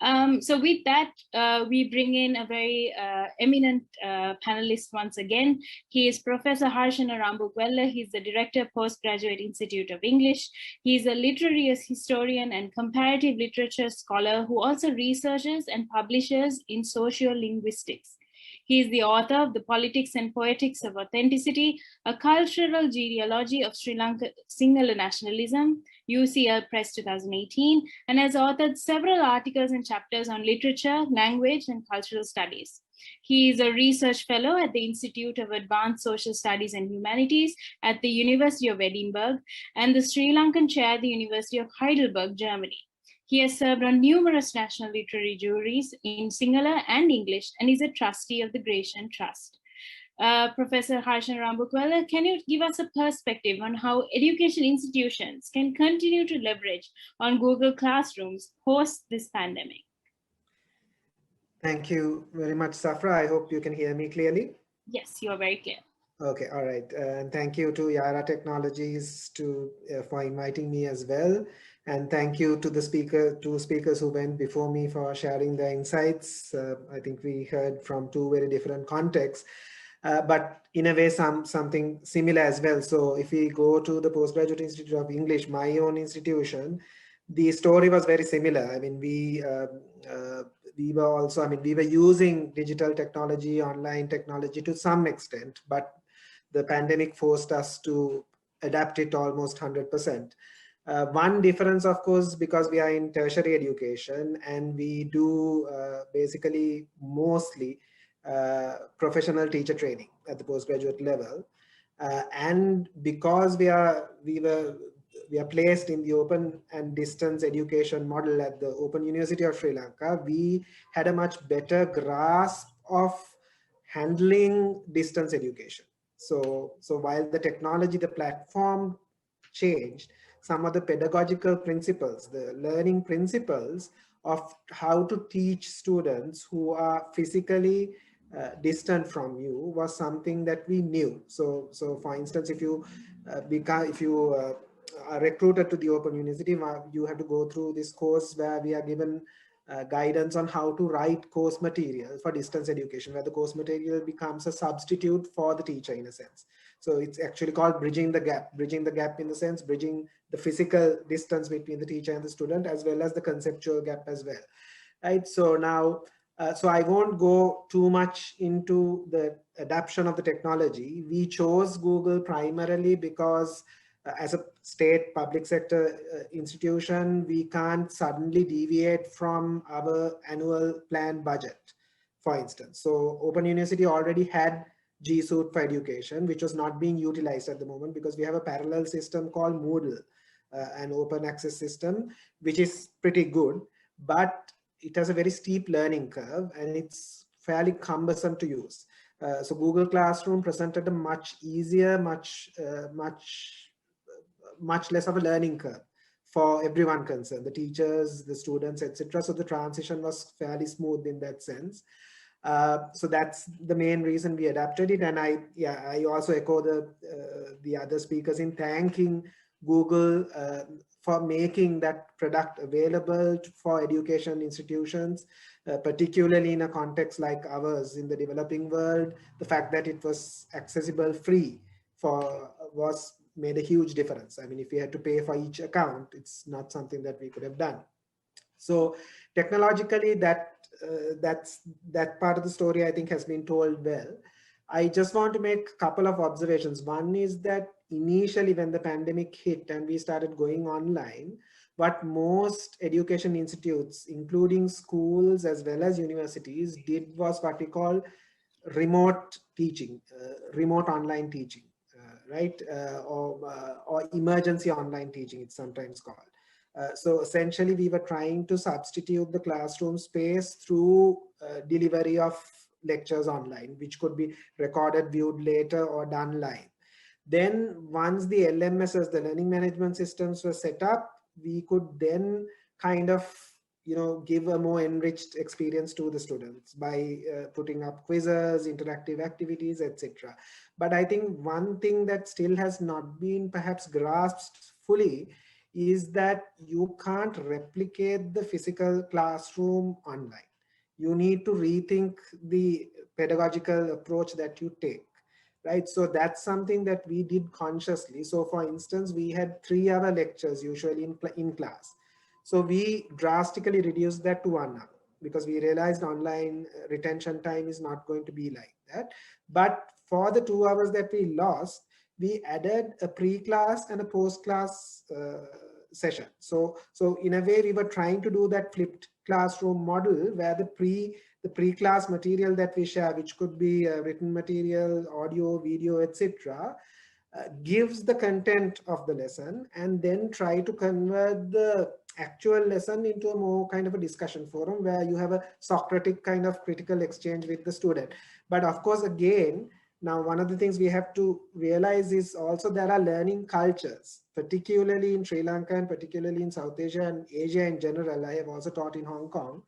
So with that, we bring in a very eminent panelist once again. He is Professor Harshana Rambukwella. He's the Director of Postgraduate Institute of English. He is a literary historian and comparative literature scholar who also researches and publishes in sociolinguistics. He is the author of The Politics and Poetics of Authenticity, a cultural genealogy of Sri Lanka Sinhala nationalism, UCL Press 2018, and has authored several articles and chapters on literature, language, and cultural studies. He is a research fellow at the Institute of Advanced Social Studies and Humanities at the University of Edinburgh and the Sri Lankan chair at the University of Heidelberg, Germany. He has served on numerous national literary juries in Sinhala and English and is a trustee of the Gratian Trust. Professor Harshana Rambukwella, can you give us a perspective on how education institutions can continue to leverage on Google Classrooms post this pandemic? Thank you very much, Safra. I hope you can hear me clearly. Yes, you are very clear. Okay, all right. And thank you to Yara Technologies for inviting me as well. And thank you to the two speakers who went before me for sharing their insights. I think we heard from two very different contexts. But in a way, something similar as well. So if we go to the Postgraduate Institute of English, my own institution, the story was very similar. I mean, we were using digital technology, online technology to some extent, but the pandemic forced us to adapt it almost 100%. One difference, of course, because we are in tertiary education and we do basically mostly professional teacher training at the postgraduate level, and because we are placed in the open and distance education model at the Open University of Sri Lanka, we had a much better grasp of handling distance education. So while the technology, the platform changed, some of the pedagogical principles, the learning principles of how to teach students who are physically distant from you was something that we knew. So for instance, if you are recruited to the Open University, you have to go through this course where we are given guidance on how to write course material for distance education, where the course material becomes a substitute for the teacher in a sense. So it's actually called bridging the gap in the sense, bridging the physical distance between the teacher and the student, as well as the conceptual gap as well. Right. So now, so I won't go too much into the adoption of the technology. We chose Google primarily because as a state public sector institution, we can't suddenly deviate from our annual plan budget, for instance. So Open University already had G Suite for education, which was not being utilized at the moment because we have a parallel system called Moodle, an open access system, which is pretty good, but it has a very steep learning curve and it's fairly cumbersome to use. So Google Classroom presented a much easier, much less of a learning curve for everyone concerned, the teachers, the students, etc. So the transition was fairly smooth in that sense. So that's the main reason we adapted it. And I also echo the other speakers in thanking Google for making that product available for education institutions, particularly in a context like ours in the developing world. The fact that it was accessible free was made a huge difference. I mean, if we had to pay for each account, it's not something that we could have done. So technologically, that part of the story I think has been told well. I just want to make a couple of observations. One is that initially when the pandemic hit and we started going online, what most education institutes, including schools as well as universities, did was what we call remote teaching, remote online teaching, right? Or emergency online teaching, it's sometimes called. So essentially, we were trying to substitute the classroom space through delivery of lectures online, which could be recorded, viewed later, or done live. Then once the LMSs, the learning management systems were set up, we could then kind of give a more enriched experience to the students by putting up quizzes, interactive activities, etc. But I think one thing that still has not been perhaps grasped fully is that you can't replicate the physical classroom online. You need to rethink the pedagogical approach that you take, right? So that's something that we did consciously. So for instance, we had 3 hour lectures usually in class. So we drastically reduced that to 1 hour because we realized online retention time is not going to be like that. But for the 2 hours that we lost, we added a pre-class and a post-class session. So in a way, we were trying to do that flipped classroom model where the pre-class material that we share, which could be written material, audio, video, etc., gives the content of the lesson, and then try to convert the actual lesson into a more kind of a discussion forum where you have a Socratic kind of critical exchange with the student. But of course, again, now one of the things we have to realize is also there are learning cultures, particularly in Sri Lanka and particularly in South Asia and Asia in general. I have also taught in Hong Kong.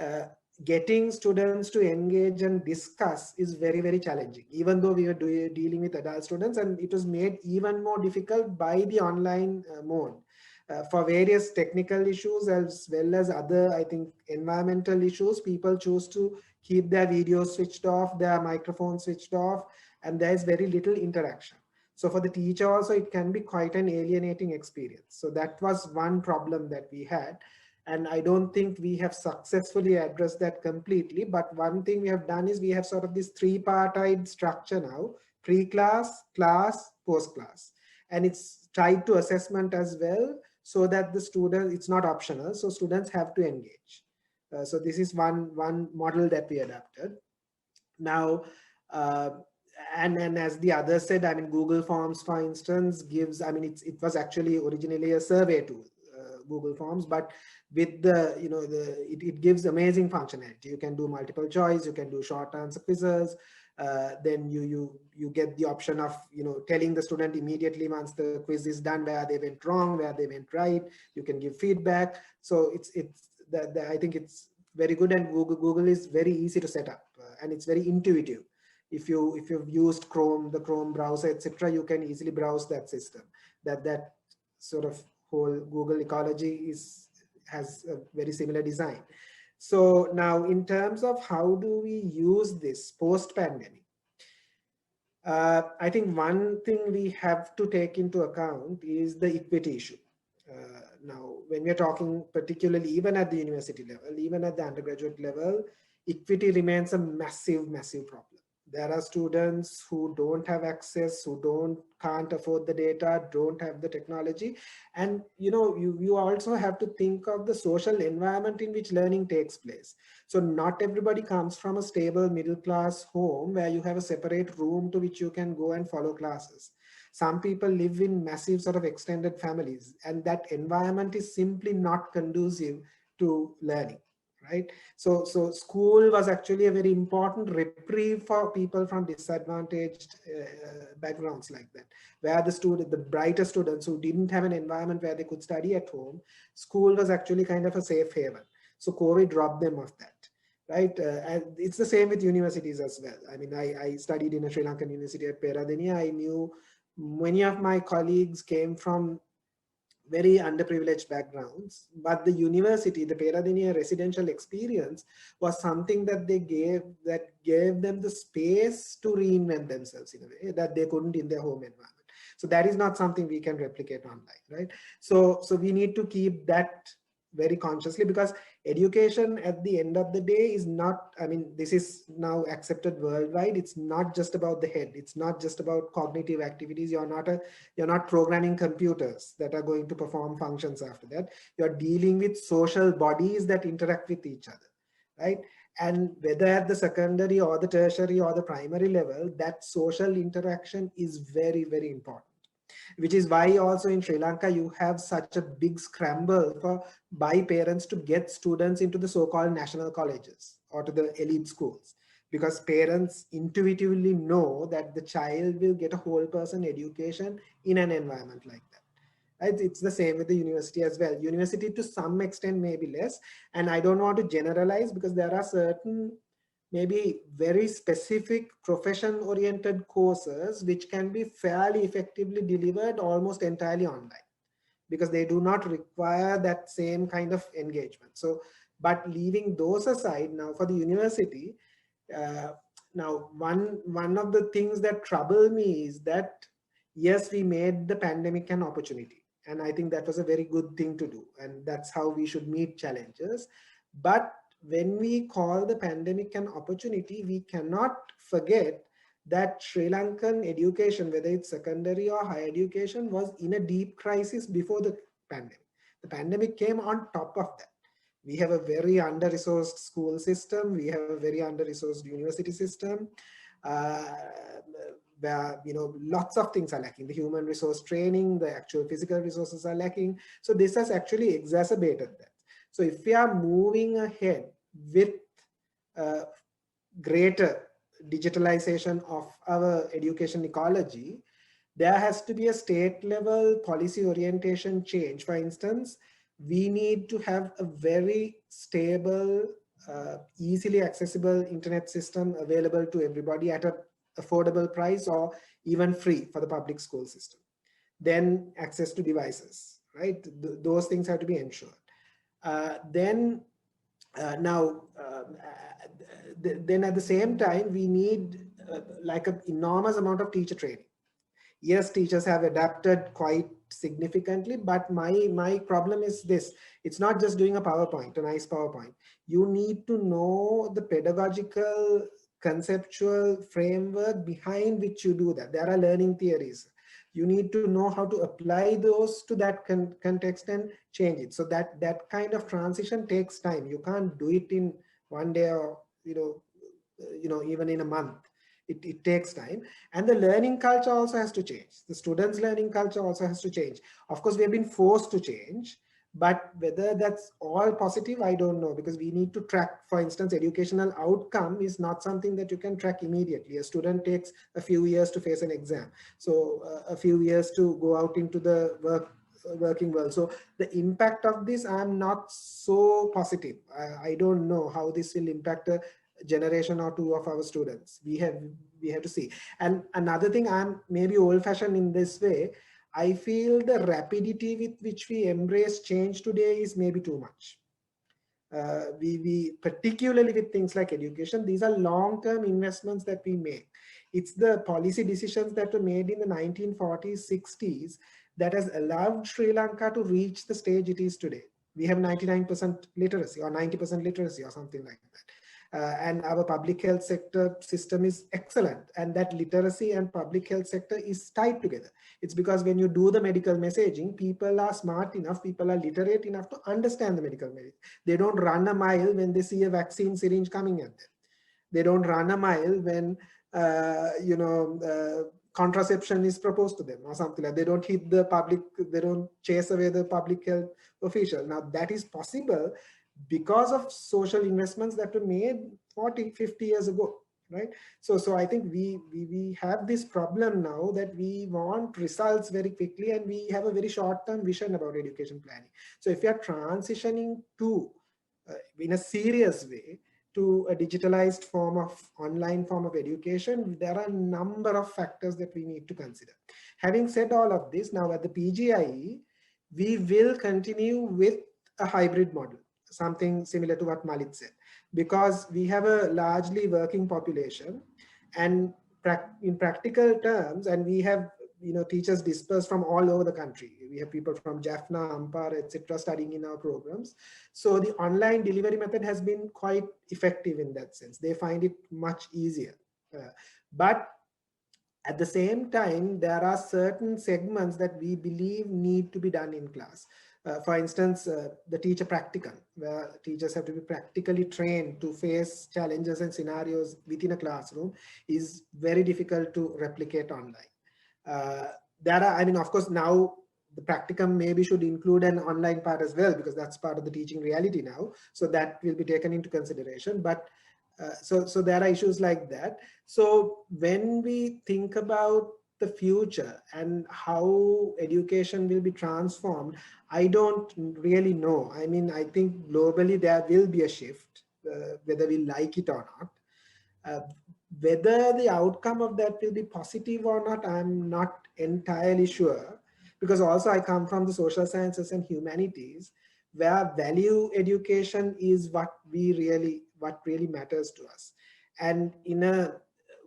uh, Getting students to engage and discuss is very, very challenging, even though we were dealing with adult students, and it was made even more difficult by the online mode. For various technical issues as well as other, I think, environmental issues, people choose to keep their videos switched off, their microphones switched off, and there is very little interaction. So for the teacher also, it can be quite an alienating experience. So that was one problem that we had. And I don't think we have successfully addressed that completely. But one thing we have done is we have sort of this three-partite structure now: pre-class, class, post-class. And it's tied to assessment as well, so that the student, it's not optional, so students have to engage. So this is one model that we adapted. Now, uh, and as the other said, I mean, Google Forms, for instance, gives, I mean, it was actually originally a survey tool, Google Forms, but with the, it gives amazing functionality. You can do multiple choice, you can do short answer quizzes. Then you get the option of, telling the student immediately once the quiz is done where they went wrong, where they went right. You can give feedback. So I think it's very good, and Google is very easy to set up, and it's very intuitive. If you've used Chrome, the Chrome browser, etc., you can easily browse that system. That sort of whole Google ecology has a very similar design. So now, in terms of how do we use this post pandemic, I think one thing we have to take into account is the equity issue. Now, when we're talking particularly even at the university level, even at the undergraduate level, equity remains a massive, massive problem. There are students who don't have access, who can't afford the data, don't have the technology. And you also have to think of the social environment in which learning takes place. So not everybody comes from a stable middle class home where you have a separate room to which you can go and follow classes. Some people live in massive sort of extended families, and that environment is simply not conducive to learning, right? So school was actually a very important reprieve for people from disadvantaged backgrounds like that, where the brighter students who didn't have an environment where they could study at home, school was actually kind of a safe haven. So COVID robbed them of that. Right, and it's the same with universities as well. I mean, I studied in a Sri Lankan university at Peradeniya. I knew many of my colleagues came from very underprivileged backgrounds, but the university, the Peradeniya residential experience, was something that gave them the space to reinvent themselves in a way that they couldn't in their home environment. So that is not something we can replicate online, right? So we need to keep that very consciously, because education at the end of the day is not, I mean, this is now accepted worldwide. It's not just about the head. It's not just about cognitive activities. You're not programming computers that are going to perform functions after that. You're dealing with social bodies that interact with each other, right? And whether at the secondary or the tertiary or the primary level, that social interaction is very, very important. Which is why also in Sri Lanka, you have such a big scramble by parents to get students into the so-called national colleges or to the elite schools, because parents intuitively know that the child will get a whole person education in an environment like that. Right? It's the same with the university as well. University to some extent may be less, and I don't want to generalize, because there are certain maybe very specific profession oriented courses which can be fairly effectively delivered almost entirely online, because they do not require that same kind of engagement. So, but leaving those aside, now for the university, uh, now one of the things that trouble me is that yes, we made the pandemic an opportunity, and I think that was a very good thing to do, and that's how we should meet challenges. But when we call the pandemic an opportunity, we cannot forget that Sri Lankan education, whether it's secondary or higher education, was in a deep crisis before the pandemic. The pandemic came on top of that. We have a very under-resourced school system. We have a very under-resourced university system, uh, where lots of things are lacking. The human resource training, the actual physical resources are lacking. So this has actually exacerbated that. So if we are moving ahead with uh, greater digitalization of our education ecology, there has to be a state level policy orientation change. For instance, we need to have a very stable, easily accessible internet system available to everybody at an affordable price or even free for the public school system. Then access to devices, right? Those things have to be ensured. Then now, then at the same time, we need like an enormous amount of teacher training. Yes, teachers have adapted quite significantly, but my problem is this: it's not just doing a PowerPoint, a nice PowerPoint. You need to know the pedagogical conceptual framework behind which you do that. There are learning theories. You need to know how to apply those to that context and change it. So that kind of transition takes time. You can't do it in one day, or even in a month. It takes time. And the learning culture also has to change. The students' learning culture also has to change. Of course, we have been forced to change, but whether that's all positive, I don't know, because we need to track. For instance, educational outcome is not something that you can track immediately. A student takes a few years to face an exam, so a few years to go out into the working world. So the impact of this, I'm not so positive. I don't know how this will impact a generation or two of our students. We have to see. And another thing, I'm maybe old-fashioned in this way, I feel the rapidity with which we embrace change today is maybe too much. We particularly with things like education, these are long-term investments that we make. It's the policy decisions that were made in the 1940s, 60s that has allowed Sri Lanka to reach the stage it is today. We have 99% literacy or 90% literacy or something like that. And our public health sector system is excellent, and that literacy and public health sector is tied together. It's because when you do the medical messaging, people are smart enough, people are literate enough to understand the medical message. They don't run a mile when they see a vaccine syringe coming at them. They don't run a mile when contraception is proposed to them or something like that. They don't hit the public, they don't chase away the public health official. Now that is possible because of social investments that were made 40, 50 years ago, right? So I think we have this problem now that we want results very quickly, and we have a very short-term vision about education planning. So if we are transitioning to in a serious way to a digitalized form of online form of education, there are a number of factors that we need to consider. Having said all of this, now at the PGIE, we will continue with a hybrid model, something similar to what Malit said, because we have a largely working population, and in practical terms, and we have teachers dispersed from all over the country. We have people from Jaffna, Ampara, etc. studying in our programs. So the online delivery method has been quite effective in that sense. They find it much easier. But at the same time, there are certain segments that we believe need to be done in class. For instance, the teacher practical, where teachers have to be practically trained to face challenges and scenarios within a classroom, is very difficult to replicate online. Of course, now the practicum maybe should include an online part as well, because that's part of the teaching reality now. So that will be taken into consideration. But so there are issues like that. So when we think about the future and how education will be transformed, I don't really know. I mean, I think globally there will be a shift, whether we like it or not. Whether the outcome of that will be positive or not, I'm not entirely sure, because also I come from the social sciences and humanities, where value education is what really matters to us. And in a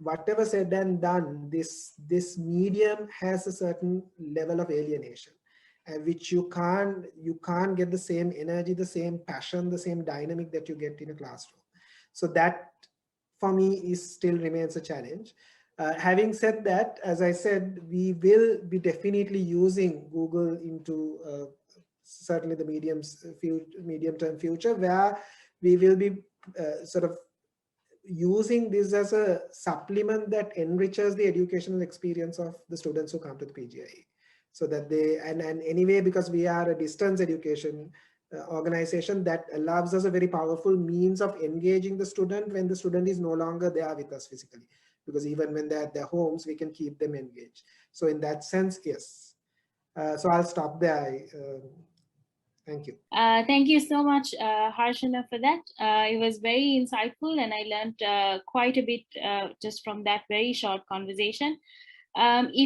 whatever said and done, this medium has a certain level of alienation, which you can't get the same energy, the same passion, the same dynamic that you get in a classroom. So that for me is still remains a challenge. Having said that, as I said, we will be definitely using Google into certainly the medium term future, where we will be sort of using this as a supplement that enriches the educational experience of the students who come to the PGIE. So that they, and anyway, because we are a distance education organization, that allows us a very powerful means of engaging the student when the student is no longer there with us physically. Because even when they're at their homes, we can keep them engaged. So in that sense, yes. So I'll stop there. Thank you. Thank you so much, Harshana, for that. It was very insightful, and I learned quite a bit just from that very short conversation. If